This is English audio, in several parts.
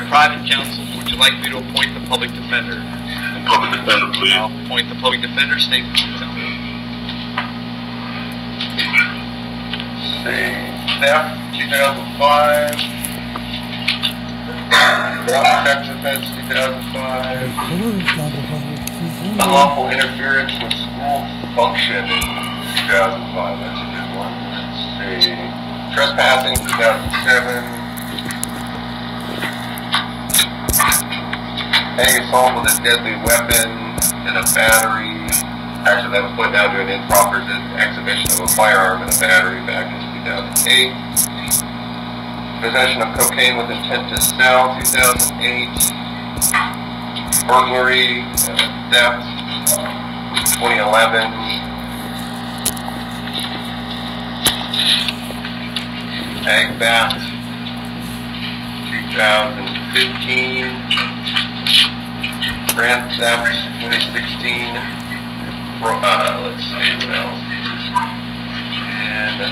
require private counsel. Would you like me to appoint the public defender? The public defender, please. I'll appoint the public defender. State the detail. Theft, 2005. Fraud, sex offense, 2005. Unlawful interference with school function, 2005. That's a good one. Let's see. Trespassing, 2007. Hanging assault with a deadly weapon and a battery. Actually, that was put down during improper exhibition of a firearm and a battery back in 2008. Possession of cocaine with intent to sell, 2008. Burglary and theft, 2011. Ag bat, 2015. Grand theft, 2016. Let's see what else. And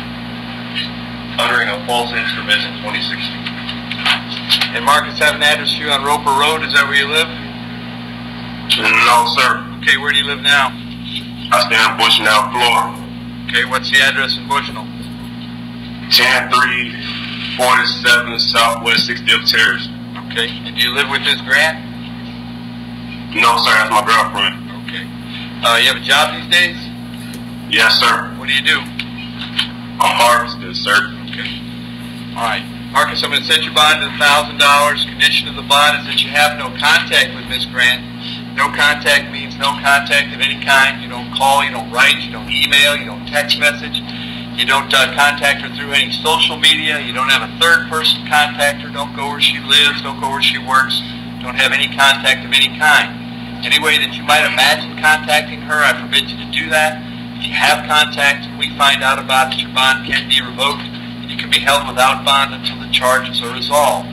uttering a false instrument in 2016. And Marcus, have an address for you on Roper Road. Is that where you live? No, sir. Okay, where do you live now? I stay in Bushnell, Florida. Okay, what's the address in Bushnell? 10347 Southwest 60th Terrace. Okay, and do you live with Ms. Grant? No, sir. That's my girlfriend. Okay. You have a job these days? Yes, sir. What do you do? I'm harvesting, sir. Okay. All right. Marcus, I'm going to set your bond to $1,000. Condition of the bond is that you have no contact with Ms. Grant. No contact means no contact of any kind. You don't call, you don't write, you don't email, you don't text message. You don't contact her through any social media. You don't have a third person contact her. Don't go where she lives. Don't go where she works. Don't have any contact of any kind. Any way that you might imagine contacting her, I forbid you to do that. If you have contact and we find out about it, your bond can be revoked and you can be held without bond until the charges are resolved.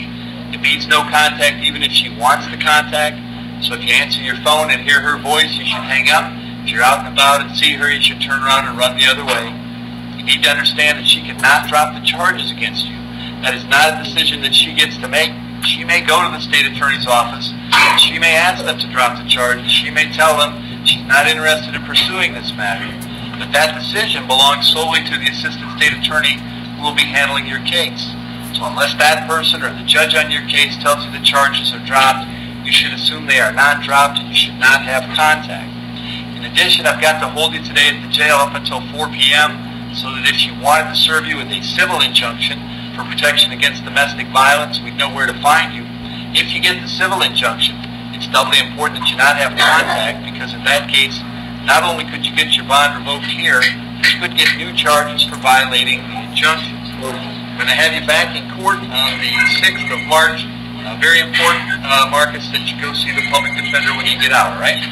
It means no contact even if she wants to contact. So if you answer your phone and hear her voice, you should hang up. If you're out and about and see her, you should turn around and run the other way. You need to understand that she cannot drop the charges against you. That is not a decision that she gets to make. She may go to the state attorney's office. She may ask them to drop the charges. She may tell them she's not interested in pursuing this matter. But that decision belongs solely to the assistant state attorney who will be handling your case. So unless that person or the judge on your case tells you the charges are dropped, you should assume they are not dropped and you should not have contact. In addition, I've got to hold you today at the jail up until 4 p.m. so that if she wanted to serve you with a civil injunction for protection against domestic violence, we'd know where to find you. If you get the civil injunction, it's doubly important that you not have contact, because in that case, not only could you get your bond revoked here, you could get new charges for violating the injunction. I'm going to have you back in court on the 6th of March. Very important, Marcus, that you go see the public defender when you get out, all right?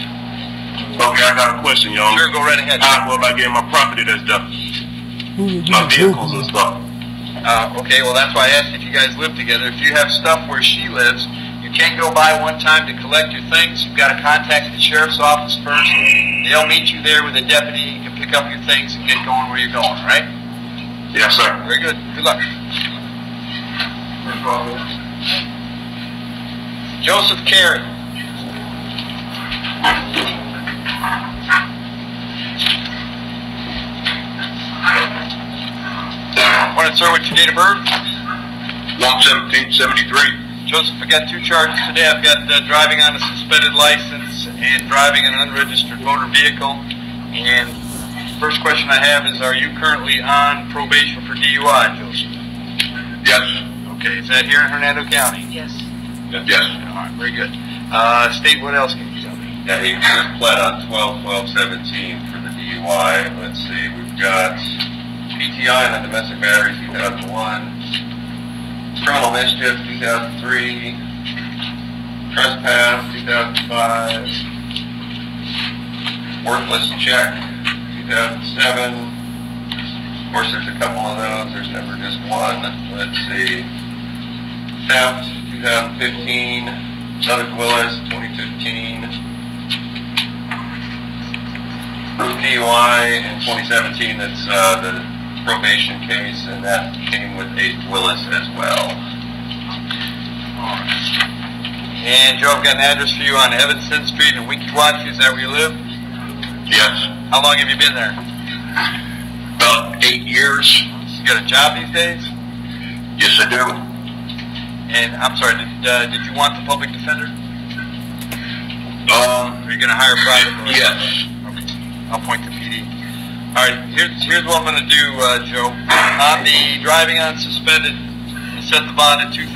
Okay, I got a question, y'all. Sure, go right ahead. How about getting my property that's done? My vehicles and stuff. Okay, well that's why I asked if you guys live together. If you have stuff where she lives, you can't go by one time to collect your things. You've got to contact the sheriff's office first. They'll meet you there with a deputy. You can pick up your things and get going where you're going, all right? Yes, sir. Very good. Good luck. Joseph Carey. Want to start with your date of birth? 1/17/73. Joseph, I got two charges today. I've got driving on a suspended license and driving an unregistered motor vehicle. And first question I have is, are you currently on probation for DUI, Joseph? Yes. Okay, is that here in Hernando County? Yes. Yes. All right, very good. State, what else can you tell me? Yeah, he just pled on 12/12/17 for the DUI. Let's see, we've got PTI and a domestic battery, 2001. Criminal mischief, 2003. Trespass, 2005. Worthless check, 2007. Of course, there's a couple of those. There's never just one. Let's see. Theft, 2015. Southern Willis, 2015. DUI in 2017. That's the probation case, and that came with a Willis as well. All right. And Joe, I've got an address for you on Evanston Street in Weequahic. Is that where you live? Yes. How long have you been there? About 8 years. You got a job these days? Yes, I do. And I'm sorry, did you want the public defender? Are you going to hire a private lawyer? Yes. Okay. I'll point to PD. All right, here's what I'm going to do, Joe. On the driving unsuspended, you set the bond at $2,000.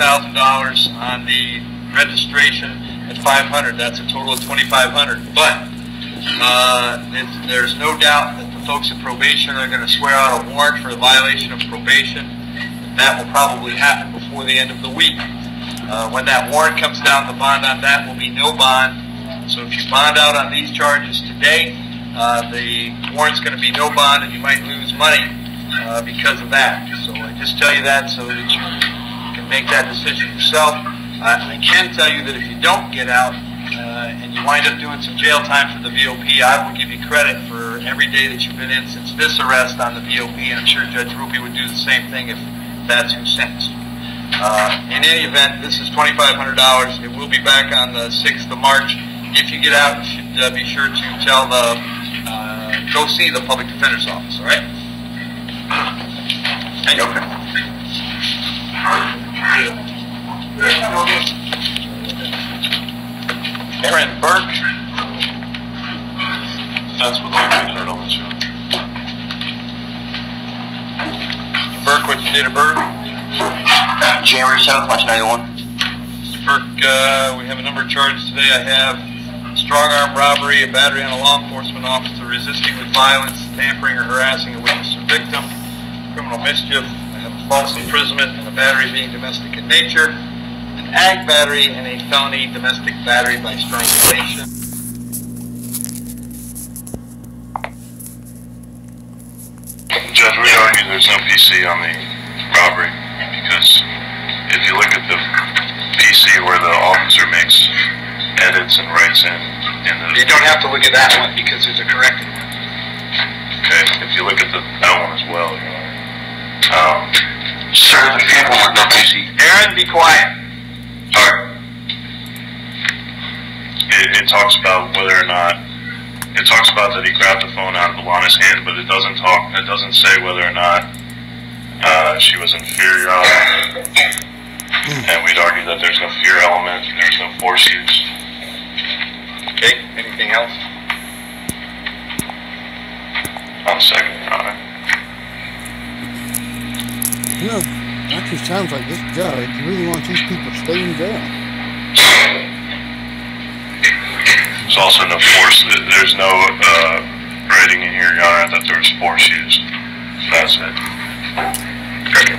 On the registration at $500. That's a total of $2,500. But there's no doubt that the folks at probation are going to swear out a warrant for a violation of probation. That will probably happen before the end of the week. When that warrant comes down, the bond on that will be no bond. So if you bond out on these charges today, the warrant's going to be no bond, and you might lose money because of that. So I just tell you that so that you can make that decision yourself. I can tell you that if you don't get out and you wind up doing some jail time for the VOP, I will give you credit for every day that you've been in since this arrest on the VOP, and I'm sure Judge Rupi would do the same thing if that's who sentenced you. In any event, this is $2,500. It will be back on the 6th of March. If you get out, you should be sure to tell the, go see the public defender's office, all right? Thank you. Aaron Burke. That's what I heard on the show. Burke, what's your date of birth? January 7th, 1991. Mr. Burke, we have a number of charges today. I have strong arm robbery, a battery on a law enforcement officer, resisting with violence, tampering or harassing a witness or victim, criminal mischief. I have a false imprisonment and a battery being domestic in nature, an ag battery, and a felony domestic battery by strangulation. Judge, we argue there's no PC on the robbery because if you look at the PC where the officer makes edits and writes in the... You don't have to look at that one because there's a corrected one. Okay, if you look at that one as well, you know. Sir, the vehicle with no PC. Aaron, be quiet. Alright. It talks about whether or not... It talks about that he grabbed the phone out of Alana's hand, but it doesn't say whether or not she was in fear, Your Honor. And we'd argue that there's no fear element, there's no force used. Okay, anything else? On second, Your Honor. You know, actually sounds like this judge really wants these people to stay in jail. There's also no force, there's no writing in here, Your Honor, that there was force used. That's it. Okay.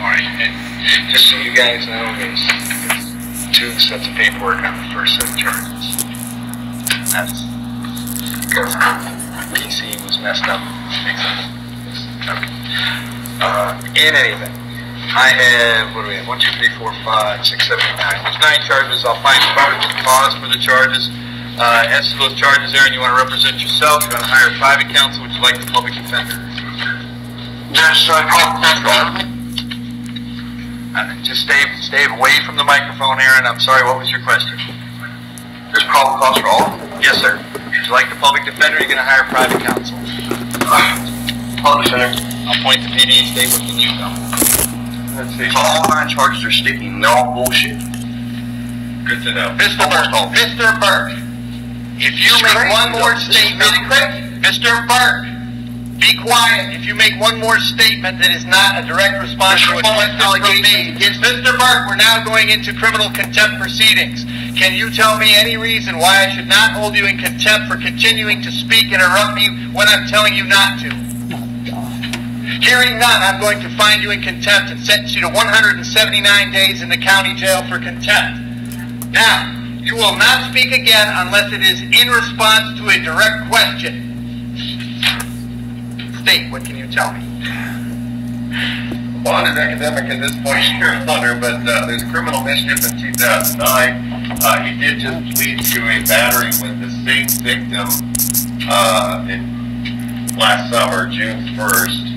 Alright, and just so you guys know, there's 2 sets of paperwork on the first set of charges. That's because the PC was messed up. Okay. In any event, I have, what do we have? 1, 2, 3, 4, 5, 6, 7, 8, 9. There's 9 charges. I'll find probable cause for the charges. As to those charges, Aaron, you want to represent yourself. You want to hire a private counsel. Would you like the public defender? There's Just stay away from the microphone, Aaron. I'm sorry, what was your question? There's probable cause for all? Yes, sir. Would you like the public defender, or are you going to hire private counsel? Public defender. I'll point to PD, state what you need, though. Let's see. So all 9 charges are sticking. They're all bullshit. Good to know. Mr. Burke, if you make one more statement, Mr. Burke, be quiet. If you make one more statement that is not a direct response to a question from me, Mr. Burke, we're now going into criminal contempt proceedings. Can you tell me any reason why I should not hold you in contempt for continuing to speak and interrupt me when I'm telling you not to? Hearing none, I'm going to find you in contempt and sentence you to 179 days in the county jail for contempt. Now, you will not speak again unless it is in response to a direct question. State, what can you tell me? Bond is academic at this point, Your Honor, but there's a criminal mischief in 2009. He did just plead to a battery with the same victim in last summer, June 1st.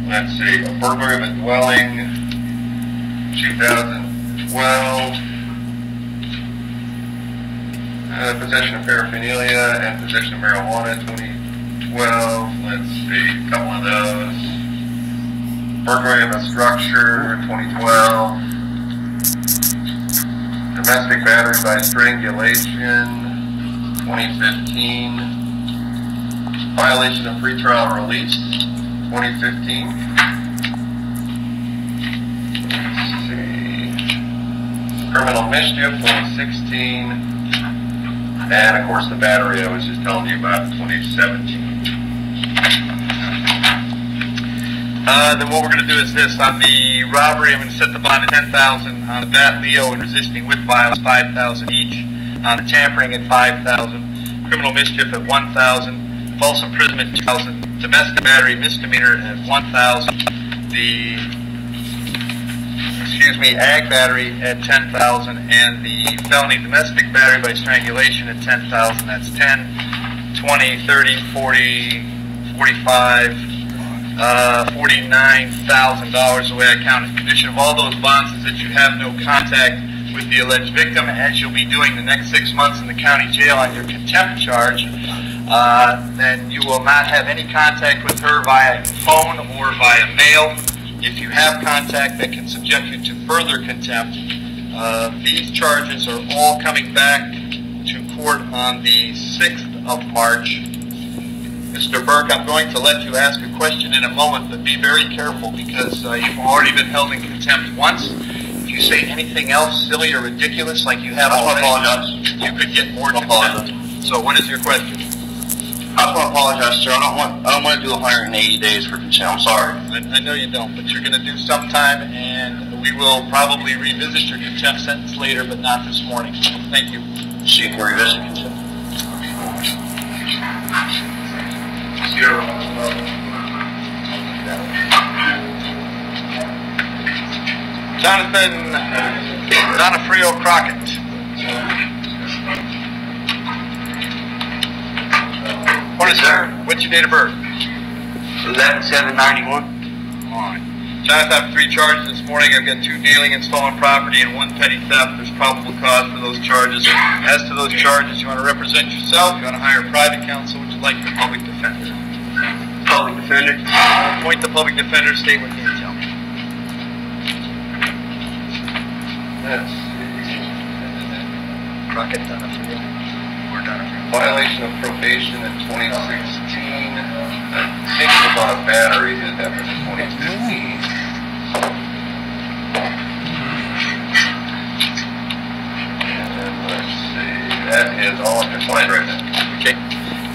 Let's see, a burglary of a dwelling, 2000. 12. Possession of paraphernalia and possession of marijuana, 2012. Let's see, a couple of those. Burglary of a structure, 2012. Domestic battery by strangulation, 2015. Violation of pretrial release, 2015. Let's see. Criminal mischief, 2016. And of course the battery I was just telling you about, 2017. Then what we're going to do is this. On the robbery, I'm going to set the bond at $10,000. On the bat, Leo, and resisting with violence, $5,000 each. On the tampering at $5,000. Criminal mischief at $1,000. False imprisonment, $2,000. Domestic battery misdemeanor at $1,000. Ag battery at $10,000, and the felony domestic battery by strangulation at $10,000. That's 10, 20, 30, 40, 45, $49,000 the way I counted. The condition of all those bonds is that you have no contact with the alleged victim, as you'll be doing the next 6 months in the county jail on your contempt charge. Then you will not have any contact with her via phone or via mail. If you have contact that can subject you to further contempt, these charges are all coming back to court on the 6th of March. Mr. Burke, I'm going to let you ask a question in a moment, but be very careful because you've already been held in contempt once. If you say anything else silly or ridiculous like you have already, you could get more contempt. So what is your question? I just want to apologize, sir. I don't want to do 180 days for contempt. I'm sorry. I know you don't, but you're going to do sometime, and we will probably revisit your contempt sentence later, but not this morning. Thank you. So you can revisit contempt. Jonathan Donofrio Crockett. What is there? What's your date of birth? 11/7/91. All right. Jonathan, I have 3 charges this morning. I've got 2 dealing in stolen property and 1 petty theft. There's probable cause for those charges. As to those charges, you want to represent yourself, you want to hire a private counsel, would you like the public defender? Public defender. Appoint the public defender, state what you can tell me. Let's see. Crockett Donofrio. Or Donofrio. Violation of probation in 2016. I think about a battery that happened in 2015. And then let's see. That is all I can find right now. Okay.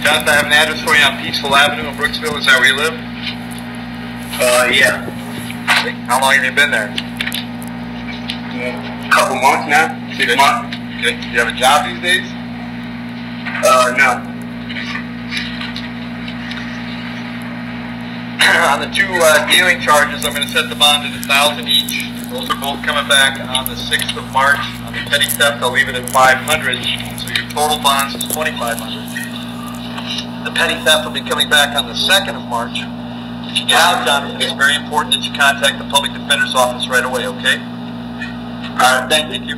Jonathan, I have an address for you on Peaceful Avenue in Brooksville. Is that where you live? Yeah. Okay. How long have you been there? A couple months now. 6 months. Okay. Do you have a job these days? No. On the 2 dealing charges, I'm going to set the bond at $1,000 each. Those are both coming back on the 6th of March. On the petty theft, I'll leave it at $500. So your total bonds is $2,500. The petty theft will be coming back on the 2nd of March. If you get out, Jonathan, it's very important that you contact the public defender's office right away, okay? All right, thank you.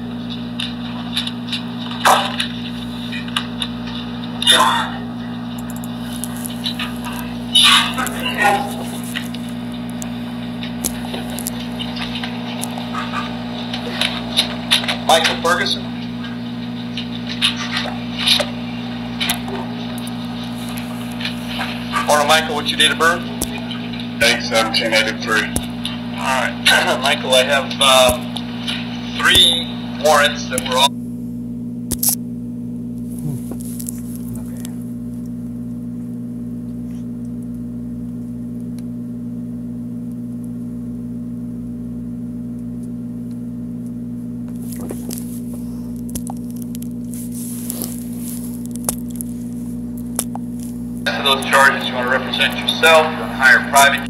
Michael Ferguson. Morning, Michael. What's your date of birth? 8/17/83. All right, Michael. I have 3 warrants that were all. Those charges, you want to represent yourself, you want to hire a private